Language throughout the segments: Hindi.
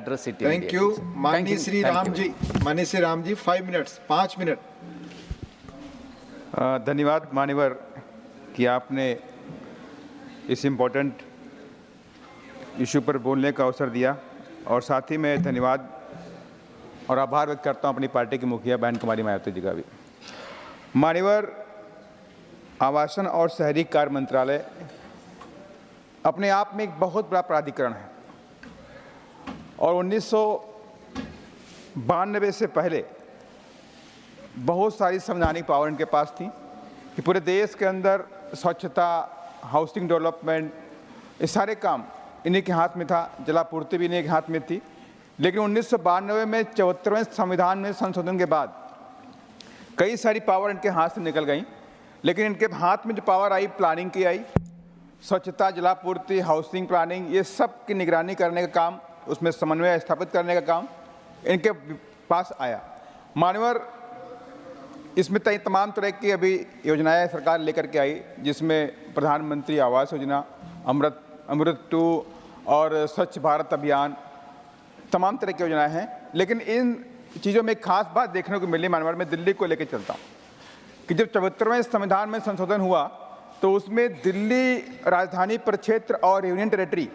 address it Thank immediately. you. sir. माननीय श्री Thank राम you. जी, माननीय श्री राम जी, 5 मिनट्स, 5 मिनट। धन्यवाद मान्यवर कि आपने इस इम्पोर्टेंट इशू पर बोलने का अवसर दिया, और साथ ही मैं धन्यवाद और आभार व्यक्त करता हूं अपनी पार्टी की मुखिया बहन कुमारी मायावती जी का भी। मान्यवर, आवासन और शहरी कार्य मंत्रालय अपने आप में एक बहुत बड़ा प्राधिकरण है, और 1992 से पहले बहुत सारी संवैधानिक पावर इनके पास थी कि पूरे देश के अंदर स्वच्छता, हाउसिंग डेवलपमेंट, ये सारे काम इन्हीं के हाथ में था, जलापूर्ति भी इन्हीं के हाथ में थी। लेकिन 1992 में 74वें संविधान में संशोधन के बाद कई सारी पावर इनके हाथ से निकल गई, लेकिन इनके हाथ में जो पावर आई, प्लानिंग की आई, स्वच्छता, जलापूर्ति, हाउसिंग प्लानिंग, ये सब की निगरानी करने का काम, उसमें समन्वय स्थापित करने का काम इनके पास आया। मान्यवर, इसमें तमाम तरह की अभी योजनाएं सरकार लेकर के आई, जिसमें प्रधानमंत्री आवास योजना, अमृत 2 और स्वच्छ भारत अभियान, तमाम तरह की योजनाएं हैं। लेकिन इन चीज़ों में एक खास बात देखने को मिली। मान्यवर, मैं दिल्ली को लेकर चलता हूँ कि जब 74वें संविधान में संशोधन हुआ तो उसमें दिल्ली राजधानी प्रक्षेत्र और यूनियन टेरेटरी,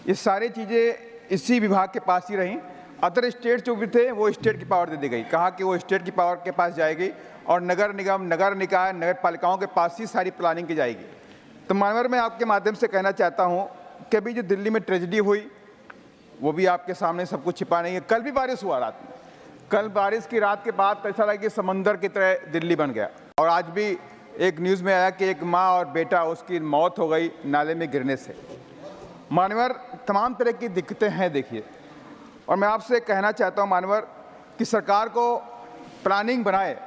ये सारी चीज़ें इसी विभाग के पास ही रहीं। अदर स्टेट जो भी थे वो स्टेट की पावर दे दी गई, कहा कि वो स्टेट की पावर के पास जाएगी और नगर निगम, नगर निकाय, नगर पालिकाओं के पास ही सारी प्लानिंग की जाएगी। तो मानवर, मैं आपके माध्यम से कहना चाहता हूँ कि अभी जो दिल्ली में ट्रेजेडी हुई वो भी आपके सामने सब कुछ छिपा नहीं है। कल भी बारिश हुआ रात में, कल बारिश की रात के बाद ऐसा लगा कि समंदर की तरह दिल्ली बन गया। और आज भी एक न्यूज़ में आया कि एक माँ और बेटा, उसकी मौत हो गई नाले में गिरने से। मानवर, तमाम तरह की दिक्कतें हैं देखिए, और मैं आपसे कहना चाहता हूं मानवर कि सरकार को प्लानिंग बनाए,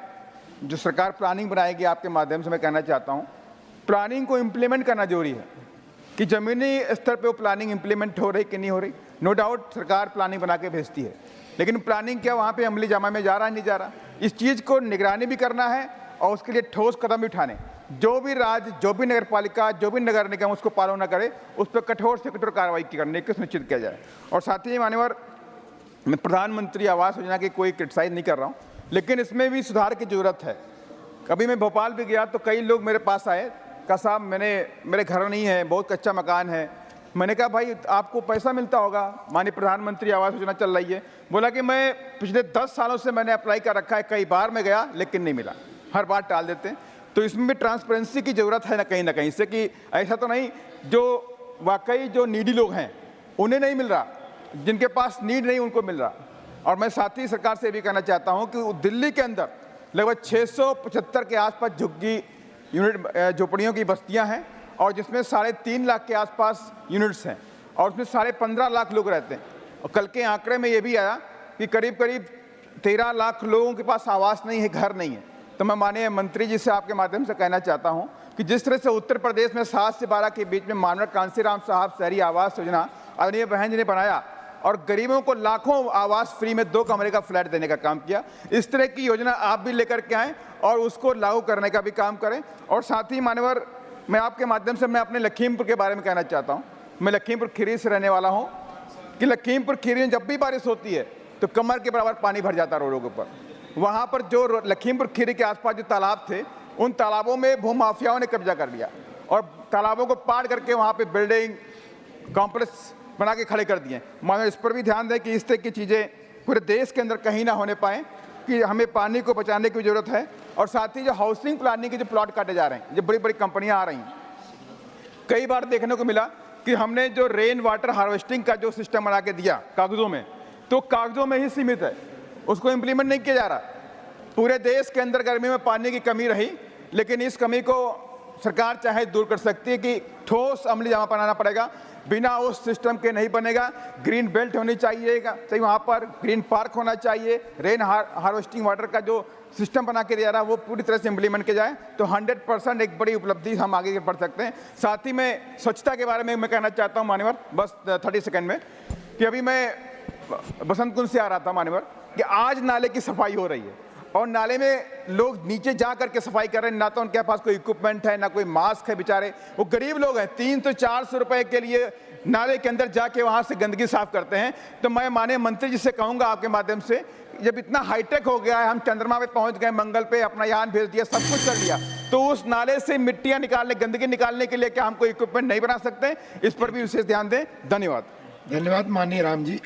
जो सरकार प्लानिंग बनाएगी, आपके माध्यम से मैं कहना चाहता हूं प्लानिंग को इम्प्लीमेंट करना जरूरी है कि ज़मीनी स्तर पे वो प्लानिंग इम्प्लीमेंट हो रही कि नहीं हो रही। नो डाउट सरकार प्लानिंग बना के भेजती है, लेकिन प्लानिंग क्या वहाँ पे अमली जामा में जा रहा है, नहीं जा रहा। इस चीज़ को निगरानी भी करना है और उसके लिए ठोस कदम भी उठाने। जो भी राज्य, जो भी नगर पालिका, जो भी नगर निगम उसको पालन न करे, उस पर कठोर से कठोर कार्रवाई करने की सुनिश्चित किया जाए। और साथ ही मान्यवर, मैं प्रधानमंत्री आवास योजना की कोई क्रिटिसाइज नहीं कर रहा हूँ, लेकिन इसमें भी सुधार की ज़रूरत है। कभी मैं भोपाल भी गया तो कई लोग मेरे पास आए, कहा साहब मेरे घर नहीं है, बहुत कच्चा मकान है। मैंने कहा भाई आपको पैसा मिलता होगा, माननीय प्रधानमंत्री आवास योजना चल रही है। बोला कि मैं पिछले 10 सालों से मैंने अप्लाई कर रखा है, कई बार मैं गया लेकिन नहीं मिला, हर बार टाल देते हैं। तो इसमें भी ट्रांसपेरेंसी की ज़रूरत है ना कहीं इससे, कि ऐसा तो नहीं जो वाकई जो नीडी लोग हैं उन्हें नहीं मिल रहा, जिनके पास नीड नहीं उनको मिल रहा। और मैं साथ ही सरकार से भी कहना चाहता हूं कि दिल्ली के अंदर लगभग 675 के आसपास झुग्गी यूनिट झोपड़ियों की बस्तियां हैं, और जिसमें 3.5 लाख के आसपास यूनिट्स हैं, और उसमें 15.5 लाख लोग रहते हैं। और कल के आंकड़े में ये भी आया कि करीब 13 लाख लोगों के पास आवास नहीं है, घर नहीं है। तो मैं माननीय मंत्री जी से आपके माध्यम से कहना चाहता हूं कि जिस तरह से उत्तर प्रदेश में 7 से 12 के बीच में माननीय कांसीराम साहब शहरी आवास योजना आदरणीय बहन जी ने बनाया और गरीबों को लाखों आवास फ्री में 2 कमरे का फ्लैट देने का काम किया, इस तरह की योजना आप भी लेकर के आएँ और उसको लागू करने का भी काम करें। और साथ ही मान्यवर, मैं आपके माध्यम से मैं अपने लखीमपुर के बारे में कहना चाहता हूँ। मैं लखीमपुर खीरी से रहने वाला हूँ कि लखीमपुर खीरी में जब भी बारिश होती है तो कमर के बराबर पानी भर जाता है रोडों के ऊपर। वहाँ पर जो लखीमपुर खीरी के आसपास जो तालाब थे, उन तालाबों में भूमाफियाओं ने कब्जा कर लिया और तालाबों को पार करके वहाँ पे बिल्डिंग कॉम्प्लेक्स बना के खड़े कर दिए। मानो इस पर भी ध्यान दें कि इस तरह की चीज़ें पूरे देश के अंदर कहीं ना होने पाएँ, कि हमें पानी को बचाने की ज़रूरत है। और साथ ही जो हाउसिंग प्लानिंग के जो प्लॉट काटे जा रहे हैं, जो बड़ी बड़ी कंपनियां आ रही हैं, कई बार देखने को मिला कि हमने जो रेन वाटर हार्वेस्टिंग का जो सिस्टम बना के दिया कागजों में, तो कागजों में ही सीमित है, उसको इम्प्लीमेंट नहीं किया जा रहा। पूरे देश के अंदर गर्मी में पानी की कमी रही, लेकिन इस कमी को सरकार चाहे दूर कर सकती है कि ठोस अमली जामा बनाना पड़ेगा, बिना उस सिस्टम के नहीं बनेगा। ग्रीन बेल्ट होनी चाहिए वहाँ पर, ग्रीन पार्क होना चाहिए, रेन हार्वेस्टिंग वाटर का जो सिस्टम बना के दिया रहा वो पूरी तरह से इम्प्लीमेंट किया जाए तो 100% एक बड़ी उपलब्धि हम आगे बढ़ सकते हैं। साथ ही मैं स्वच्छता के बारे में मैं कहना चाहता हूँ मान्यवर, बस 30 सेकंड में, कि अभी मैं बसंत कुंज से आ रहा था मान्यवर, कि आज नाले की सफाई हो रही है। और नाले में लोग नीचे जा करके सफाई कर रहे हैं, ना तो उनके पास कोई इक्विपमेंट है, ना कोई मास्क है, बेचारे वो गरीब लोग हैं, 300-400 रुपए के लिए नाले के अंदर जाके वहां से गंदगी साफ करते हैं। तो मैं माननीय मंत्री जी से कहूंगा आपके माध्यम से, जब इतना हाईटेक हो गया है, हम चंद्रमा पे पहुंच गए, मंगल पे अपना यान भेज दिया, सब कुछ कर लिया, तो उस नाले से मिट्टियां निकालने, गंदगी निकालने के लिए क्या हम कोई इक्विपमेंट नहीं बना सकते? इस पर भी विशेष ध्यान दें। धन्यवाद। धन्यवाद माननीय राम जी।